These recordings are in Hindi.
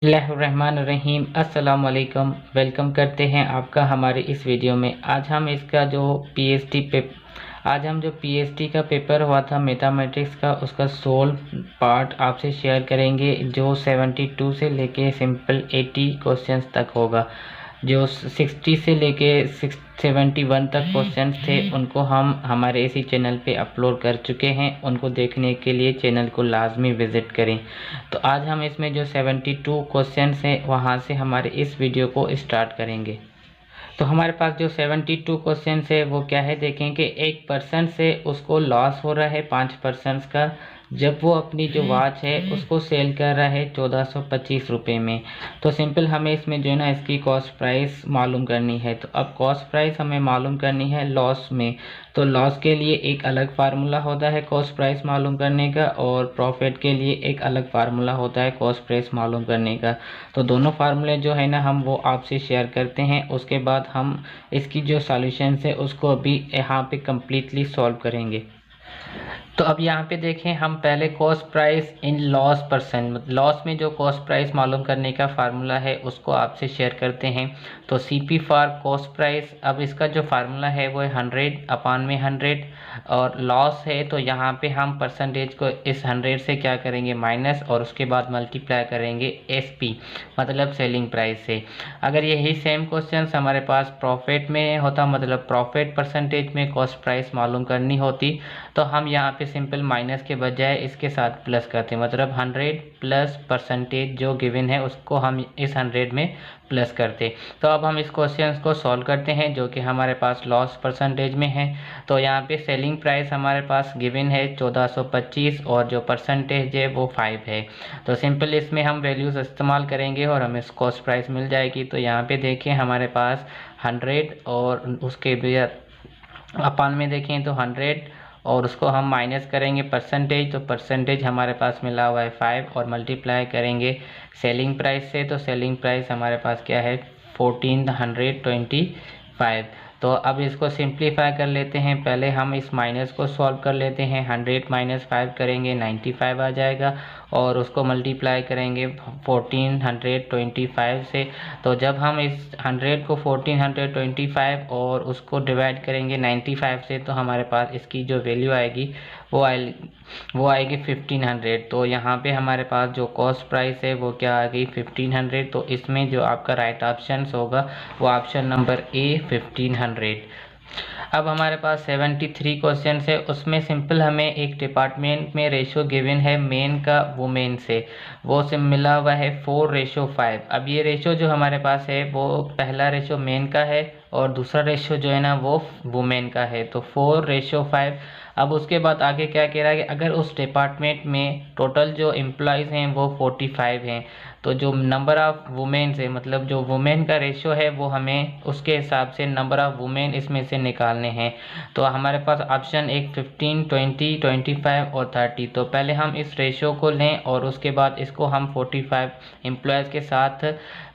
बिस्मिल्लाहिर्रहमानिर्रहीम अस्सलाम वालेकुम। वेलकम करते हैं आपका हमारे इस वीडियो में। आज हम जो पीएचडी का पेपर हुआ था मैथमेटिक्स का, उसका सोल्व पार्ट आपसे शेयर करेंगे, जो 72 से लेके सिंपल 80 क्वेश्चंस तक होगा। जो 60 से लेके 71 तक क्वेश्चंस थे उनको हम हमारे इसी चैनल पे अपलोड कर चुके हैं। उनको देखने के लिए चैनल को लाजमी विज़िट करें। तो आज हम इसमें जो 72 क्वेश्चंस हैं वहाँ से हमारे इस वीडियो को स्टार्ट करेंगे। तो हमारे पास जो 72 क्वेश्चन है वो क्या है, देखें कि एक पर्सन से उसको लॉस हो रहा है 5% का, जब वो अपनी जो वॉच है उसको सेल कर रहा है 1425 रुपये में। तो सिंपल हमें इसमें जो है ना इसकी कॉस्ट प्राइस मालूम करनी है। तो अब कॉस्ट प्राइस हमें मालूम करनी है लॉस में। तो लॉस के लिए एक अलग फार्मूला होता है कॉस्ट प्राइस मालूम करने का, और प्रॉफिट के लिए एक अलग फार्मूला होता है कॉस्ट प्राइस मालूम करने का। तो दोनों फार्मूले जो है ना हम वो आपसे शेयर करते हैं। उसके बाद हम इसकी जो सॉल्यूशन है उसको अभी यहाँ पे कम्प्लीटली सॉल्व करेंगे। तो अब यहाँ पे देखें, हम पहले cost price in loss percent, loss में जो कॉस्ट प्राइस मालूम करने का फार्मूला है उसको आपसे शेयर करते हैं। तो सीपी फॉर कॉस्ट प्राइस, अब इसका जो फार्मूला है वो है 100/100, और लॉस है तो यहाँ पे हम परसेंटेज को इस 100 से क्या करेंगे माइनस, और उसके बाद मल्टीप्लाई करेंगे एसपी मतलब सेलिंग प्राइस से। अगर यही सेम क्वेश्चन हमारे पास प्रॉफिट में होता, मतलब प्रॉफिट परसेंटेज में कॉस्ट प्राइस मालूम करनी होती, तो हम यहाँ पे सिंपल माइनस के बजाय इसके साथ प्लस करते हैं, मतलब 100 प्लस परसेंटेज जो गिवन है उसको हम इस 100 में प्लस करते। तो अब हम इस क्वेश्चन को सॉल्व करते हैं जो कि हमारे पास लॉस परसेंटेज में है। तो यहाँ पे सेलिंग प्राइस हमारे पास गिवन है 1425 और जो परसेंटेज है वो 5 है। तो सिंपल इसमें हम वैल्यूज़ इस्तेमाल करेंगे और हमें कॉस्ट प्राइस मिल जाएगी। तो यहाँ पे देखें हमारे पास 100 और उसके अपन में देखें तो 100 और उसको हम माइनस करेंगे परसेंटेज, तो परसेंटेज हमारे पास मिला हुआ है 5, और मल्टीप्लाई करेंगे सेलिंग प्राइस से। तो सेलिंग प्राइस हमारे पास क्या है 1425। तो अब इसको सिंप्लीफाई कर लेते हैं। पहले हम इस माइनस को सॉल्व कर लेते हैं। 100 माइनस 5 करेंगे 95 आ जाएगा, और उसको मल्टीप्लाई करेंगे 1425 से। तो जब हम इस 100 को 1425 और उसको डिवाइड करेंगे 95 से, तो हमारे पास इसकी जो वैल्यू आएगी वो आएगी 1500। तो यहाँ पे हमारे पास जो कॉस्ट प्राइस है वो क्या आ गई 1500। तो इसमें जो आपका राइट ऑप्शन होगा वो ऑप्शन नंबर ए 1500। अब हमारे पास 73 क्वेश्चन है, उसमें सिंपल हमें एक डिपार्टमेंट में रेशो गिवन है मेन का वुमेन से, वो से मिला हुआ है 4:5। अब ये रेशो जो हमारे पास है वो पहला रेशो मेन का है और दूसरा रेशो जो है ना वो वुमेन का है। तो 4:5। अब उसके बाद आगे क्या कह रहा है कि अगर उस डिपार्टमेंट में टोटल जो एम्प्लॉयज़ हैं वो 45 हैं, तो जो नंबर ऑफ़ वुमेन है, मतलब जो वुमेन का रेशो है वो हमें उसके हिसाब से नंबर ऑफ़ वुमेन इसमें से निकालने हैं। तो हमारे पास ऑप्शन एक 15, 20, 25 और 30। तो पहले हम इस रेशो को लें और उसके बाद इसको हम 45 एम्प्लॉयज़ के साथ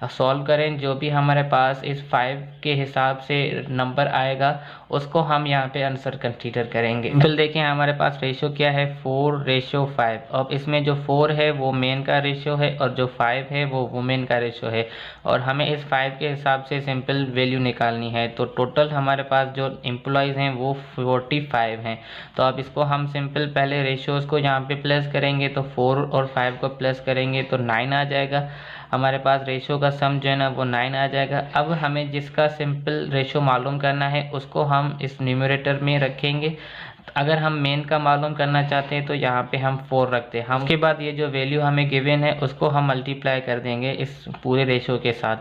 सॉल्व करें। जो भी हमारे पास इस 5 के हिसाब से नंबर आएगा उसको हम यहाँ पे आंसर कंसीडर करेंगे। बिल्कुल देखें हमारे पास रेशो क्या है 4:5। अब इसमें जो 4 है वो मेन का रेशो है और जो 5 है वो वुमेन का रेशो है, और हमें इस 5 के हिसाब से सिंपल वैल्यू निकालनी है। तो टोटल हमारे पास जो एम्प्लॉयज़ हैं वो 45 हैं। तो अब इसको हम सिंपल पहले रेशोज़ को यहाँ पे प्लस करेंगे, तो 4 और 5 को प्लस करेंगे तो 9 आ जाएगा। हमारे पास रेशो का सम जो है ना वो 9 आ जाएगा। अब हमें जिसका सिंपल रेशो मालूम करना है उसको हम इस न्यूमरेटर में रखेंगे। अगर हम मेन का मालूम करना चाहते हैं तो यहाँ पे हम 4 रखते हैं। हम उसके बाद ये जो वैल्यू हमें गिवन है उसको हम मल्टीप्लाई कर देंगे इस पूरे रेशो के साथ।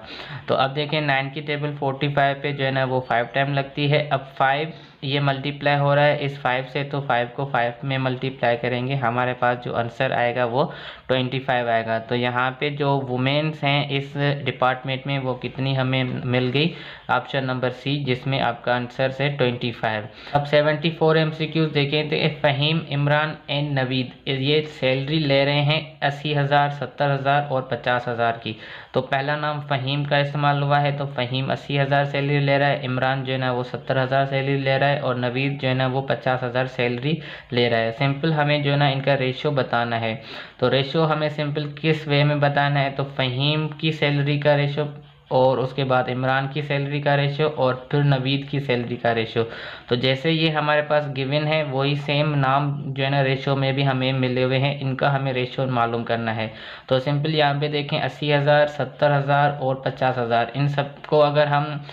तो अब देखें 9 की टेबल 45 पे जो है ना वो 5 टाइम लगती है। अब 5 ये मल्टीप्लाई हो रहा है इस 5 से, तो 5 को 5 में मल्टीप्लाई करेंगे, हमारे पास जो आंसर आएगा वो 25 आएगा। तो यहाँ पे जो वुमेन्स हैं इस डिपार्टमेंट में वो कितनी हमें मिल गई, ऑप्शन नंबर सी, जिसमें आपका आंसर है 25। अब 74 MCQs देखें तो फ़हीम, इमरान एंड नवीद ये सैलरी ले रहे हैं 80,000, 70,000 और 50,000 की। तो पहला नाम फ़हीम का इस्तेमाल हुआ है, तो फ़हीम 80,000 सैलरी ले रहा है, इमरान जो है ना वो 70,000 सैलरी ले रहा है, है और नवीद जो है ना वो 50,000 सैलरी ले रहा है। सिंपल हमें जो है ना इनका रेशियो बताना है। तो रेशियो हमें सिंपल किस वे में बताना है, तो फ़हीम की सैलरी का रेशियो और उसके बाद इमरान की सैलरी का रेशियो और फिर नवीद की सैलरी का रेशियो। तो जैसे ये हमारे पास गिवन है वही सेम नाम जो है ना रेशियो में भी हमें मिले हुए हैं, इनका हमें रेशियो मालूम करना है। तो सिंपल यहाँ पे देखें 80,000, 70,000 और 50,000, इन सब को अगर हम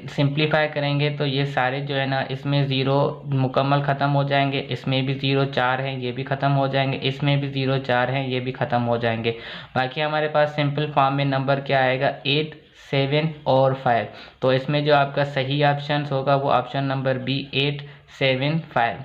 सिंप्लीफाई करेंगे तो ये सारे जो है ना इसमें ज़ीरो मुकम्मल ख़त्म हो जाएंगे, इसमें भी 0 4 हैं ये भी ख़त्म हो जाएंगे, इसमें भी 0 4 हैं ये भी ख़त्म हो जाएंगे। बाकी हमारे पास सिंपल फॉर्म में नंबर क्या आएगा 8, 7 और 5। तो इसमें जो आपका सही ऑप्शन होगा वो ऑप्शन नंबर बी 8, 7, 5।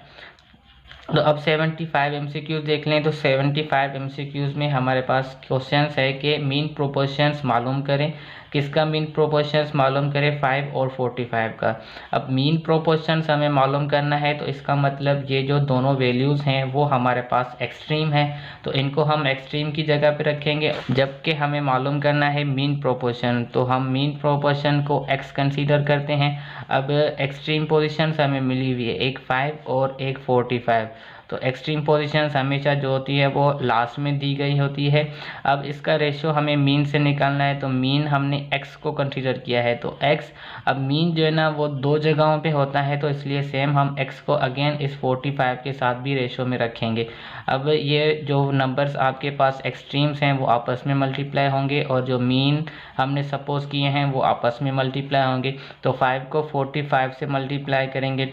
तो अब 75 MCQs देख लें। तो 75 MCQs में हमारे पास क्वेश्चंस है कि मीन प्रोपोर्शंस मालूम करें। किसका मीन प्रोपोर्शंस मालूम करें? 5 और 45 का। अब मीन प्रोपोर्शंस हमें मालूम करना है तो इसका मतलब ये जो दोनों वैल्यूज़ हैं वो हमारे पास एक्सट्रीम है, तो इनको हम एक्सट्रीम की जगह पे रखेंगे। जबकि हमें मालूम करना है मीन प्रोपोर्शन, तो हम मीन प्रोपोर्शन को x कंसीडर करते हैं। अब एक्सट्रीम पोजीशंस हमें मिली हुई है, एक 5 और एक 45। तो एक्सट्रीम पोजीशंस हमेशा जो होती है वो लास्ट में दी गई होती है। अब इसका रेशियो हमें मीन से निकालना है, तो मीन हमने x को कंसीडर किया है तो x। अब मीन जो है ना वो दो जगहों पे होता है, तो इसलिए सेम हम x को अगेन इस 45 के साथ भी रेशियो में रखेंगे। अब ये जो नंबर्स आपके पास एक्सट्रीम्स हैं वो आपस में मल्टीप्लाई होंगे और जो मीन हमने सपोज किए हैं वो आपस में मल्टीप्लाई होंगे। तो 5 को 45 से मल्टीप्लाई करेंगे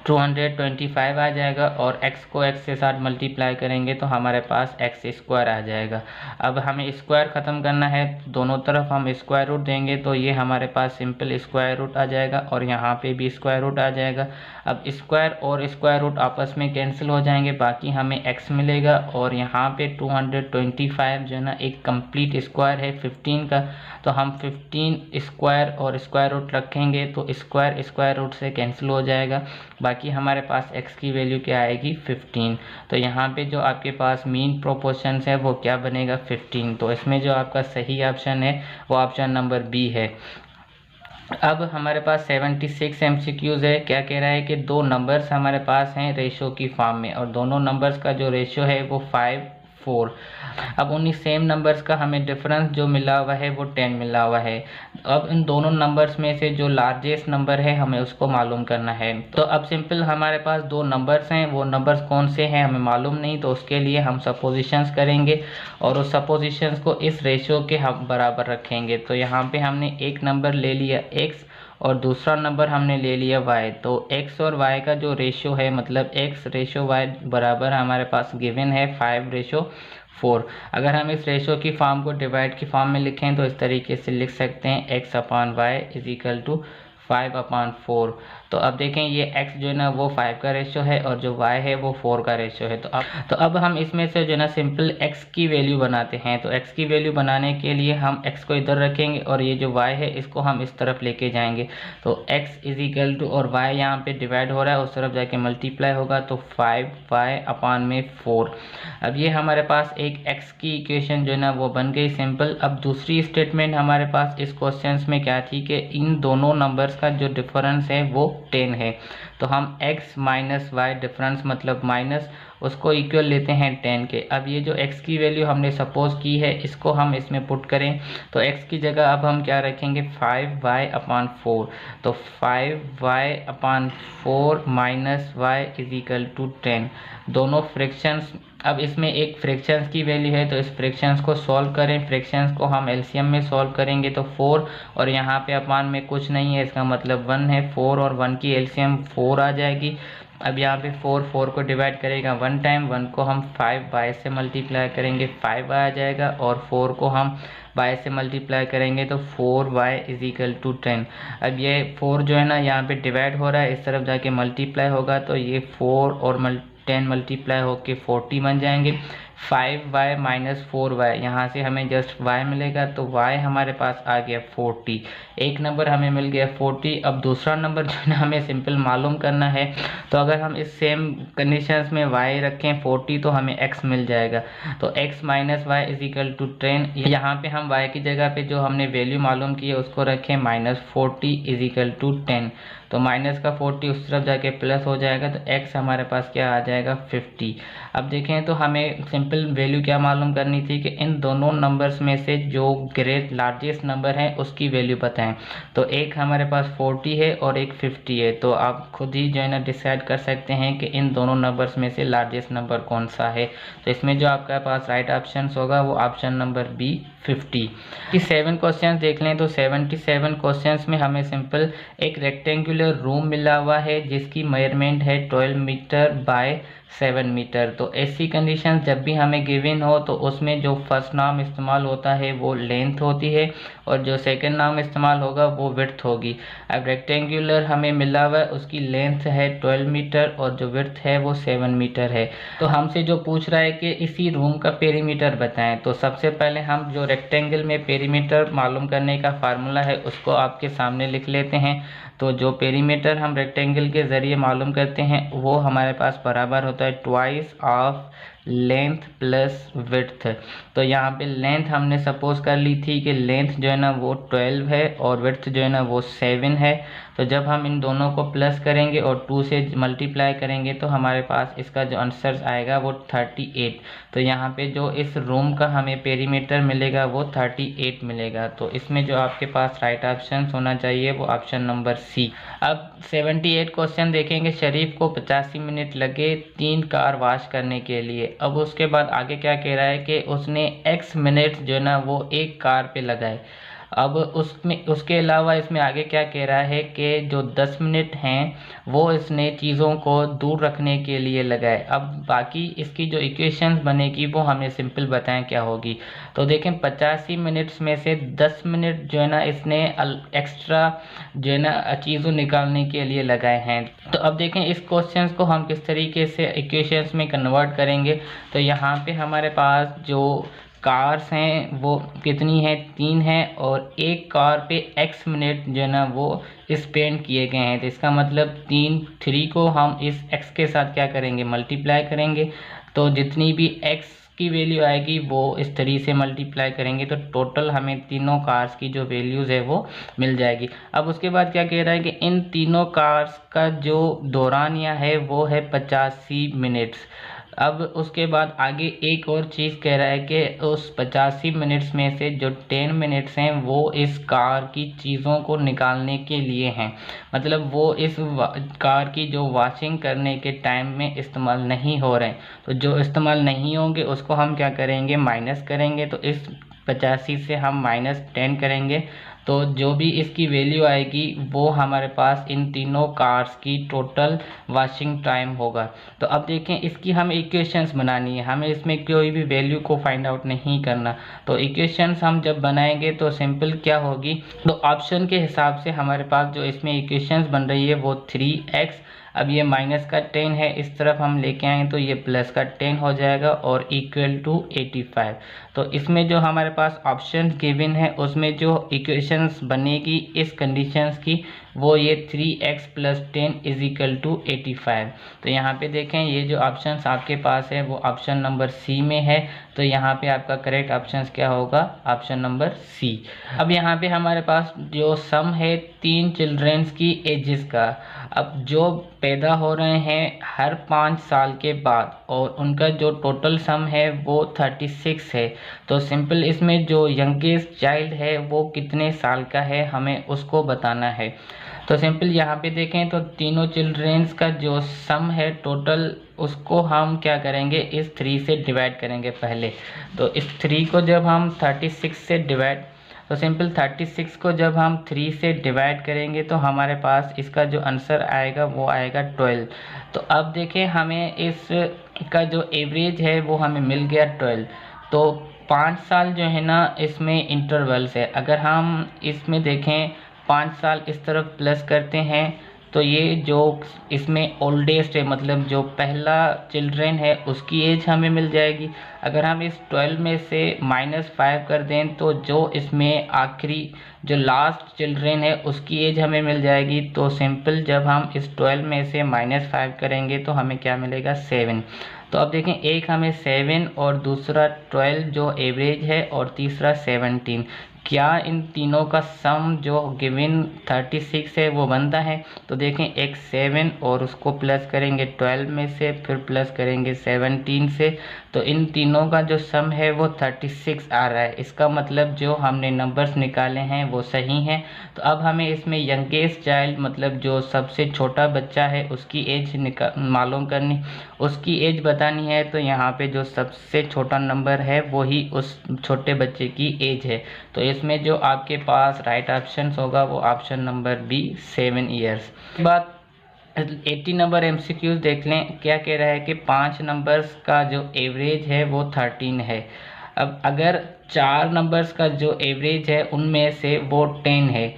225 आ जाएगा और x को x के साथ मल्टीप्लाई करेंगे तो हमारे पास x स्क्वायर आ जाएगा। अब हमें स्क्वायर ख़त्म करना है, दोनों तरफ हम स्क्वायर रूट देंगे तो ये हमारे पास सिंपल स्क्वायर रूट आ जाएगा और यहाँ पे भी स्क्वायर रूट आ जाएगा। अब स्क्वायर और स्क्वायर रूट आपस में कैंसिल हो जाएंगे, बाकी हमें x मिलेगा और यहाँ पे 225 जो है ना एक कंप्लीट स्क्वायर है 15 का, तो हम 15 स्क्वायर और स्क्वायर रूट रखेंगे तो स्क्वायर स्क्वायर रूट से कैंसिल हो जाएगा। बाकी हमारे पास x की वैल्यू क्या आएगी 15। तो यहाँ पे जो आपके पास मीन प्रोपोर्शंस है वो क्या बनेगा 15। तो इसमें जो आपका सही ऑप्शन है वो ऑप्शन नंबर बी है। अब हमारे पास 76 MCQs है। क्या कह रहा है कि दो नंबर्स हमारे पास हैं रेशियो की फॉर्म में और दोनों नंबर्स का जो रेशियो है वो 5, 4। अब उन्हीं सेम नंबर्स का हमें डिफरेंस जो मिला हुआ है वो 10 मिला हुआ है। अब इन दोनों नंबर्स में से जो लार्जेस्ट नंबर है हमें उसको मालूम करना है। तो अब सिंपल हमारे पास दो नंबर्स हैं, वो नंबर्स कौन से हैं हमें मालूम नहीं, तो उसके लिए हम सपोजिशंस करेंगे और उस सपोजिशंस को इस रेशियो के हम बराबर रखेंगे। तो यहाँ पे हमने एक नंबर ले लिया x और दूसरा नंबर हमने ले लिया y। तो x और y का जो रेशियो है मतलब x रेशियो y बराबर हमारे पास गिवन है 5:4। अगर हम इस रेशियो की फॉर्म को डिवाइड की फॉर्म में लिखें तो इस तरीके से लिख सकते हैं x/y इज इक्वल टू 5/4। तो अब देखें ये x जो है ना वो 5 का रेशियो है और जो y है वो 4 का रेशियो है। तो अब हम इसमें से जो है ना सिंपल x की वैल्यू बनाते हैं। तो x की वैल्यू बनाने के लिए हम x को इधर रखेंगे और ये जो y है इसको हम इस तरफ लेके जाएंगे। तो x इज इक्वल टू और y यहाँ पे डिवाइड हो रहा है उस तरफ जाके मल्टीप्लाई होगा तो 5y/4। अब ये हमारे पास एक x की इक्वेशन जो है ना वो बन गई सिंपल। अब दूसरी स्टेटमेंट हमारे पास इस क्वेश्चन में क्या थी कि इन दोनों नंबर्स का जो डिफरेंस है वो 10 है। तो हम x माइनस वाई डिफरेंस मतलब माइनस उसको इक्वल लेते हैं 10 के। अब ये जो x की वैल्यू हमने सपोज की है इसको हम इसमें पुट करें तो x की जगह अब हम क्या रखेंगे 5y/4। तो 5y/4 minus y is equal to 10। दोनों फ्रैक्शंस, अब इसमें एक फ्रैक्शंस की वैल्यू है तो इस फ्रैक्शंस को सॉल्व करें। फ्रैक्शंस को हम एलसीएम में सॉल्व करेंगे तो 4 और यहाँ पे अपान में कुछ नहीं है, इसका मतलब 1 है। 4 और 1 की एलसीएम 4 आ जाएगी। अब यहाँ पे 4 को डिवाइड करेगा 1 टाइम, 1 को हम 5 से मल्टीप्लाई करेंगे 5 आ जाएगा और 4 को हम y से मल्टीप्लाई करेंगे तो 4y इज इक्वल टू 10। अब ये 4 जो है ना यहाँ पे डिवाइड हो रहा है, इस तरफ जाके मल्टीप्लाई होगा तो ये 4 और 10 मल्टीप्लाई होके 40 बन जाएंगे। 5y माइनस 4y, यहाँ से हमें जस्ट y मिलेगा, तो y हमारे पास आ गया 40। एक नंबर हमें मिल गया 40। अब दूसरा नंबर जो है ना हमें सिंपल मालूम करना है, तो अगर हम इस सेम कंडीशंस में y रखें 40 तो हमें x मिल जाएगा। तो x minus y is equal to 10। यहाँ पे हम y की जगह पे जो हमने वैल्यू मालूम की है उसको रखें -40 इज इक्वल टू 10। तो माइनस का 40 उस तरफ जाके प्लस हो जाएगा, तो x हमारे पास क्या आ जाएगा 50। अब देखें तो हमें सिंपल वैल्यू क्या मालूम करनी थी कि इन दोनों नंबर्स में से जो ग्रेट लार्जेस्ट नंबर है उसकी वैल्यू बताएं। तो एक हमारे पास 40 है और एक 50 है, तो आप खुद ही जो है ना डिसाइड कर सकते हैं कि इन दोनों नंबर्स में से लार्जेस्ट नंबर कौन सा है। तो इसमें जो आपके पास राइट ऑप्शन होगा वो ऑप्शन नंबर बी 50। 77 क्वेश्चन देख लें तो 77 क्वेश्चंस में हमें सिंपल एक रेक्टेंगुलर रूम मिला हुआ है जिसकी मेजरमेंट है 12 मीटर बाय 7 मीटर। तो ऐसी कंडीशन जब भी हमें गिवन हो तो उसमें जो फर्स्ट नाम इस्तेमाल होता है वो लेंथ होती है और जो सेकंड नाम इस्तेमाल होगा वो विड्थ होगी। अब रेक्टेंगुलर हमें मिला हुआ है उसकी लेंथ है 12 मीटर और जो विड्थ है वो 7 मीटर है। तो हमसे जो पूछ रहा है कि इसी रूम का पेरीमीटर बताएं, तो सबसे पहले हम जो रेक्टेंगल में पेरीमीटर मालूम करने का फार्मूला है उसको आपके सामने लिख लेते हैं। तो जो पेरीमीटर हम रेक्टेंगल के ज़रिए मालूम करते हैं वो हमारे पास बराबर होता है twice of length plus width. तो यहाँ पे लेंथ हमने सपोज कर ली थी कि लेंथ जो है ना वो 12 है और विड्थ जो है ना वो 7 है। तो जब हम इन दोनों को प्लस करेंगे और 2 से मल्टीप्लाई करेंगे तो हमारे पास इसका जो आंसर आएगा वो 38। तो यहाँ पे जो इस रूम का हमें पेरीमीटर मिलेगा वो 38 मिलेगा। तो इसमें जो आपके पास राइट ऑप्शन होना चाहिए वो ऑप्शन नंबर सी। अब 78 क्वेश्चन देखेंगे। शरीफ को 85 मिनट लगे 3 कार वॉश करने के लिए। अब उसके बाद आगे क्या कह रहा है कि उसने x मिनट जो है ना वो एक कार पे लगाए। अब उसमें उसके अलावा इसमें आगे क्या कह रहा है कि जो 10 मिनट हैं वो इसने चीज़ों को दूर रखने के लिए लगाए। अब बाकी इसकी जो इक्वेशंस बनेगी वो हमें सिंपल बताएं क्या होगी। तो देखें 85 मिनट्स में से 10 मिनट जो है ना इसने एक्स्ट्रा जो है ना चीज़ों निकालने के लिए लगाए हैं। तो अब देखें इस क्वेश्चन को हम किस तरीके से इक्वेशंस में कन्वर्ट करेंगे। तो यहाँ पे हमारे पास जो कार्स हैं वो कितनी है 3 है और एक कार पे x मिनट जो है ना वो स्पेंड किए गए हैं। तो इसका मतलब 3 को हम इस x के साथ क्या करेंगे मल्टीप्लाई करेंगे। तो जितनी भी x की वैल्यू आएगी वो इस 3 से मल्टीप्लाई करेंगे तो टोटल हमें तीनों कार्स की जो वैल्यूज़ है वो मिल जाएगी। अब उसके बाद क्या कह रहा है कि इन तीनों कार्स का जो दौरानिया है वो है 85 मिनट्स। अब उसके बाद आगे एक और चीज़ कह रहा है कि उस 85 मिनट्स में से जो 10 मिनट्स हैं वो इस कार की चीज़ों को निकालने के लिए हैं। मतलब वो इस कार की जो वॉशिंग करने के टाइम में इस्तेमाल नहीं हो रहे हैं। तो जो इस्तेमाल नहीं होंगे उसको हम क्या करेंगे माइनस करेंगे। तो इस 85 से हम -10 करेंगे तो जो भी इसकी वैल्यू आएगी वो हमारे पास इन तीनों कार्स की टोटल वॉशिंग टाइम होगा। तो अब देखें इसकी हमें इक्वेशंस बनानी है, हमें इसमें कोई भी वैल्यू को फाइंड आउट नहीं करना। तो इक्वेशंस हम जब बनाएंगे तो सिंपल क्या होगी, तो ऑप्शन के हिसाब से हमारे पास जो इसमें इक्वेशंस बन रही है वो 3x, अब ये माइनस का 10 है इस तरफ हम लेके आएँ तो ये प्लस का 10 हो जाएगा और इक्वल टू 85। तो इसमें जो हमारे पास ऑप्शन गिवन है उसमें जो इक्वेशंस बनेगी इस कंडीशंस की वो ये 3x + 10 इज इक्वल टू 85। तो यहाँ पे देखें ये जो ऑप्शंस आपके पास है वो ऑप्शन नंबर सी में है। तो यहाँ पे आपका करेक्ट ऑप्शन क्या होगा, ऑप्शन नंबर सी। अब यहाँ पे हमारे पास जो सम है 3 चिल्ड्रंस की एजेस का, अब जो पैदा हो रहे हैं हर 5 साल के बाद और उनका जो टोटल सम है वो 36 है। तो सिंपल इसमें जो यंगेस्ट चाइल्ड है वो कितने साल का है हमें उसको बताना है। तो सिंपल यहाँ पे देखें तो तीनों चिल्ड्रेंस का जो सम है टोटल उसको हम क्या करेंगे इस 3 से डिवाइड करेंगे पहले। तो इस 3 को जब हम 36 से डिवाइड, तो सिंपल 36 को जब हम 3 से डिवाइड करेंगे तो हमारे पास इसका जो आंसर आएगा वो आएगा 12। तो अब देखें हमें इस का जो एवरेज है वो हमें मिल गया 12। तो 5 साल जो है ना इसमें इंटरवल्स है, अगर हम इसमें देखें 5 साल इस तरफ प्लस करते हैं तो ये जो इसमें ओल्डेस्ट है, मतलब जो पहला चिल्ड्रेन है उसकी एज हमें मिल जाएगी। अगर हम इस 12 में से -5 कर दें तो जो इसमें आखिरी जो लास्ट चिल्ड्रेन है उसकी एज हमें मिल जाएगी। तो सिंपल जब हम इस 12 में से -5 करेंगे तो हमें क्या मिलेगा, 7। तो अब देखें, एक हमें 7 और दूसरा 12 जो एवरेज है और तीसरा 17, क्या इन तीनों का सम जो गिवन 36 है वो बनता है। तो देखें, एक 7 और उसको प्लस करेंगे 12 में से, फिर प्लस करेंगे 17 से, तो इन तीनों का जो सम है वो 36 आ रहा है। इसका मतलब जो हमने नंबर्स निकाले हैं वो सही हैं। तो अब हमें इसमें यंगेस्ट चाइल्ड, मतलब जो सबसे छोटा बच्चा है उसकी एज मालूम करनी, उसकी एज बतानी है। तो यहाँ पे जो सबसे छोटा नंबर है वही उस छोटे बच्चे की एज है। तो इसमें जो आपके पास राइट ऑप्शन होगा वो ऑप्शन नंबर बी, 7 ईयर्स। बात 80 नंबर MCQs देख लें, क्या कह रहा है कि 5 नंबर्स का जो एवरेज है वो 13 है। अब अगर 4 नंबर्स का जो एवरेज है उनमें से वो 10 है,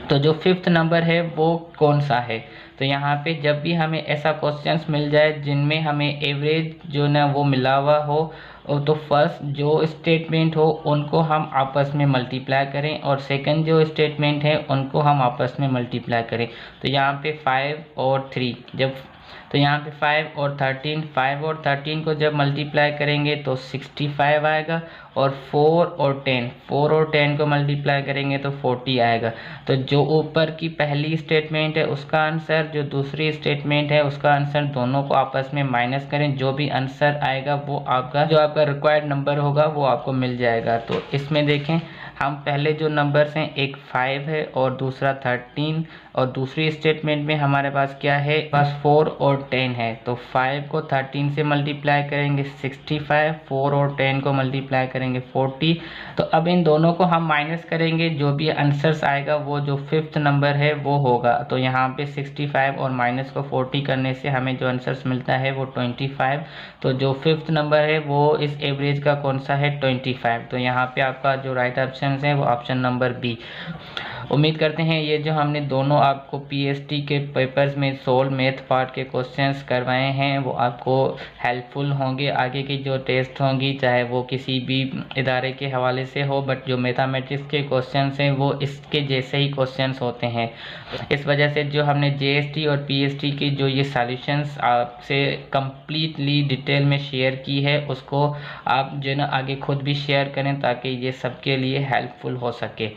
तो जो 5th नंबर है वो कौन सा है। तो यहाँ पे जब भी हमें ऐसा क्वेश्चंस मिल जाए जिनमें हमें एवरेज जो ना वो मिला हुआ हो, तो फर्स्ट जो स्टेटमेंट हो उनको हम आपस में मल्टीप्लाई करें और सेकंड जो स्टेटमेंट है उनको हम आपस में मल्टीप्लाई करें। तो यहाँ पे 5 और 3 जब, तो यहाँ पे 5 और 13 को जब मल्टीप्लाई करेंगे तो 65 आएगा, और 4 और 10 को मल्टीप्लाई करेंगे तो 40 आएगा। तो जो ऊपर की पहली स्टेटमेंट है उसका आंसर, जो दूसरी स्टेटमेंट है उसका आंसर, दोनों को आपस में माइनस करें, जो भी आंसर आएगा वो आपका जो आपका रिक्वायर्ड नंबर होगा वो आपको मिल जाएगा। तो इसमें देखें, हम पहले जो नंबर्स हैं, एक 5 है और दूसरा 13, और दूसरी स्टेटमेंट में हमारे पास क्या है, पास 4 और 10 है। तो 5 को 13 से मल्टीप्लाई करेंगे 65, 4 और 10 को मल्टीप्लाई करेंगे 40। तो अब इन दोनों को हम माइनस करेंगे, जो भी आंसर्स आएगा वो जो 5th नंबर है वो होगा। तो यहाँ पे 65 और माइनस को 40 करने से हमें जो आंसर्स मिलता है वो 25। तो जो 5th नंबर है वो इस एवरेज का कौन सा है, 25। तो यहाँ पे आपका जो राइट ऑप्शन है वो ऑप्शन नंबर बी। उम्मीद करते हैं ये जो हमने दोनों आपको PST के पेपर्स में सोल्व मैथ पार्ट के क्वेश्चंस करवाए हैं वो आपको हेल्पफुल होंगे आगे की जो टेस्ट होंगी, चाहे वो किसी भी इदारे के हवाले से हो, बट जो मैथमेटिक्स के क्वेश्चंस हैं वो इसके जैसे ही क्वेश्चंस होते हैं। इस वजह से जो हमने JST और PST की जो ये सॉल्यूशंस आपसे कंप्लीटली डिटेल में शेयर की है उसको आप जो है ना आगे खुद भी शेयर करें ताकि ये सबके लिए हेल्पफुल हो सके।